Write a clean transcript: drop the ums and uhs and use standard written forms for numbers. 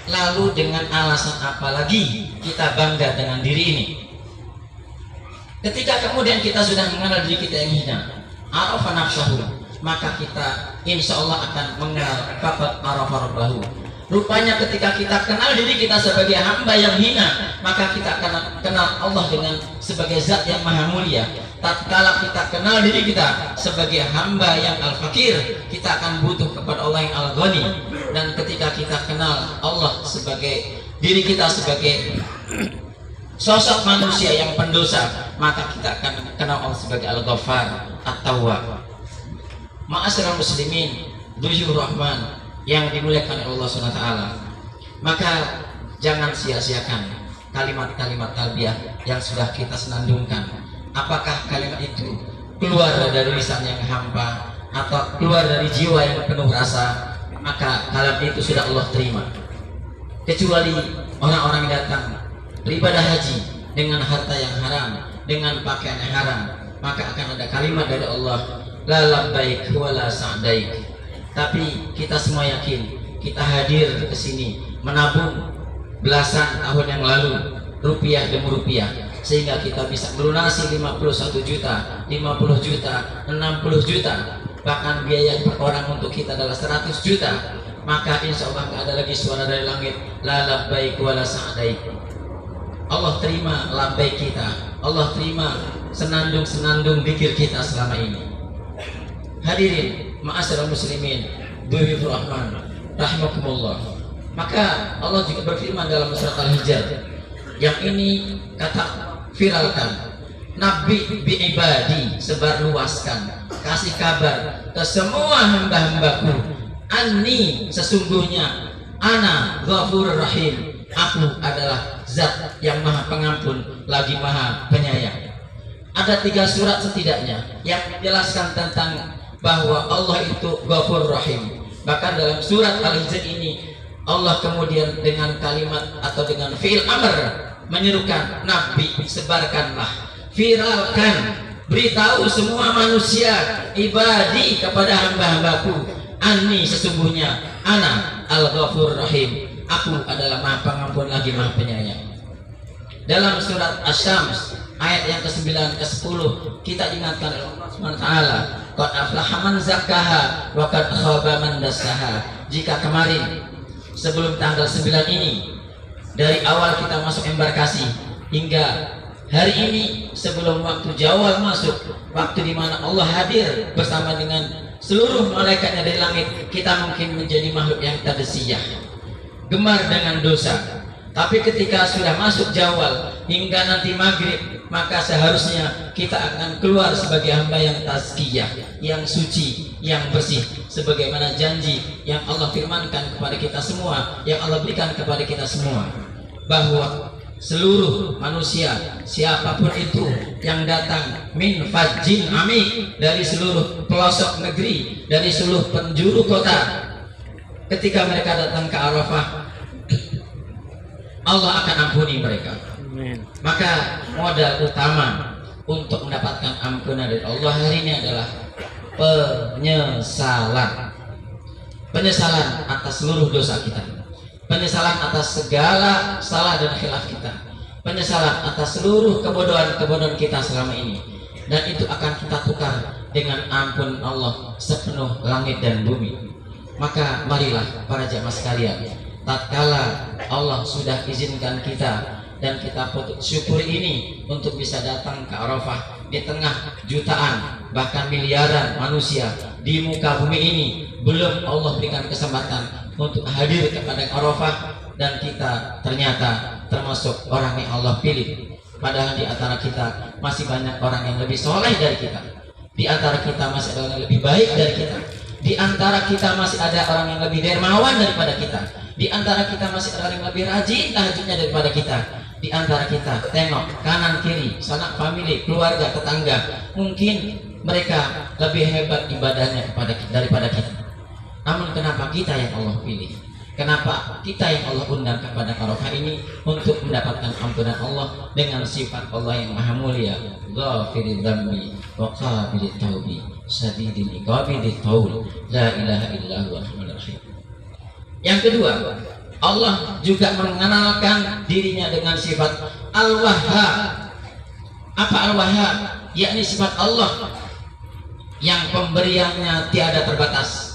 Lalu dengan alasan apa lagi kita bangga dengan diri ini? Ketika kemudian kita sudah mengenal diri kita yang hina, arafa nafsahu, maka kita insya Allah akan mengenal faqad arafa rabbahu. Rupanya ketika kita kenal diri kita sebagai hamba yang hina, maka kita akan kenal Allah dengan sebagai zat yang maha mulia. Tatkala kita kenal diri kita sebagai hamba yang al-fakir, kita akan butuh kepada Allah yang al-ghani. Dan ketika kita kenal Allah sebagai diri kita sebagai sosok manusia yang pendosa, maka kita akan kenal Allah sebagai al-ghaffar, at-tawwab. Ma'asyiral muslimin, dzul rahman yang dimuliakan oleh Allah SWT, maka jangan sia-siakan kalimat-kalimat talbiyah yang sudah kita senandungkan. Apakah kalimat itu keluar dari lisan yang hampa atau keluar dari jiwa yang penuh rasa, maka kalimat itu sudah Allah terima. Kecuali orang-orang yang datang beribadah haji dengan harta yang haram, dengan pakaian yang haram, maka akan ada kalimat dari Allah, la labbaik wa la sa'daik. Tapi kita semua yakin, kita hadir ke sini menabung belasan tahun yang lalu, rupiah demi rupiah, sehingga kita bisa melunasi 51 juta, 50 juta, 60 juta, bahkan biaya per orang untuk kita adalah 100 juta. Maka insya Allah tidak ada lagi suara dari langit, la labbaik wa la sa'daik. Allah terima labbaik kita, Allah terima senandung-senandung zikir kita selama ini. Hadirin ma'asyiral muslimin, dzul rahman rahimakumullah. Maka Allah juga berfirman dalam surat Al-Hijr, yang ini kata viralkan, nabi bi ibadi, sebarluaskan, kasih kabar ke semua hamba-hambaku, anni, sesungguhnya, ana ghafurur rahim, aku adalah zat yang maha pengampun lagi maha penyayang. Ada 3 surat setidaknya yang menjelaskan tentang bahwa Allah itu ghafurur rahim. Bahkan dalam surat Al-Hijr ini Allah kemudian dengan kalimat atau dengan fi'il amr menyerukan, nabi, sebarkanlah, viralkan, beritahu semua manusia, ibadi, kepada hamba-hambaku, anni, sesungguhnya, ana al-ghafur rahim, aku adalah maha pengampun lagi maha penyayang. Dalam surat Asy-Syams ayat yang ke-9 ke-10 kita ingatkan Allah SWT, qad aflaha man zakkaha wa qad khaba man dassaha. Jika kemarin sebelum tanggal 9 ini, dari awal kita masuk embarkasi hingga hari ini sebelum waktu Jawal masuk, waktu di mana Allah hadir bersama dengan seluruh malaikatnya dari langit, kita mungkin menjadi makhluk yang tadasiyah, gemar dengan dosa. Tapi ketika sudah masuk Jawal hingga nanti maghrib, maka seharusnya kita akan keluar sebagai hamba yang tazkiyah, yang suci, yang bersih, sebagaimana janji yang Allah firmankan kepada kita semua, yang Allah berikan kepada kita semua, bahwa seluruh manusia, siapapun itu yang datang min fajjin amik, dari seluruh pelosok negeri, dari seluruh penjuru kota, ketika mereka datang ke Arafah, Allah akan ampuni mereka. Maka modal utama untuk mendapatkan ampunan dari Allah hari ini adalah penyesalan. Penyesalan atas seluruh dosa kita, penyesalan atas segala salah dan khilaf kita, penyesalan atas seluruh kebodohan-kebodohan kita selama ini, dan itu akan kita tukar dengan ampun Allah sepenuh langit dan bumi. Maka marilah para jamaah sekalian, tatkala Allah sudah izinkan kita dan kita syukuri ini untuk bisa datang ke Arafah di tengah jutaan bahkan miliaran manusia di muka bumi ini, belum Allah berikan kesempatan untuk hadir kepada Arafah, dan kita ternyata termasuk orang yang Allah pilih. Padahal di antara kita masih banyak orang yang lebih soleh dari kita, di antara kita masih ada orang yang lebih baik dari kita, di antara kita masih ada orang yang lebih dermawan daripada kita, di antara kita masih ada orang yang lebih rajin tahajudnya daripada kita. Di antara kita, tengok kanan kiri, sanak famili, keluarga, tetangga, mungkin mereka lebih hebat ibadahnya daripada kita. Namun kenapa kita yang Allah pilih? Kenapa kita yang Allah undang kepada Arafah ini untuk mendapatkan ampunan Allah dengan sifat Allah yang maha mulia, ghafiril dzambi wa qabilit taubi syadidil iqabi dzil taul, la ilaha illa huwal rahmanur rahim. Yang kedua, Allah juga mengenalkan dirinya dengan sifat Al-Wahhab. Apa Al-Wahhab? Yakni sifat Allah yang pemberiannya tiada terbatas.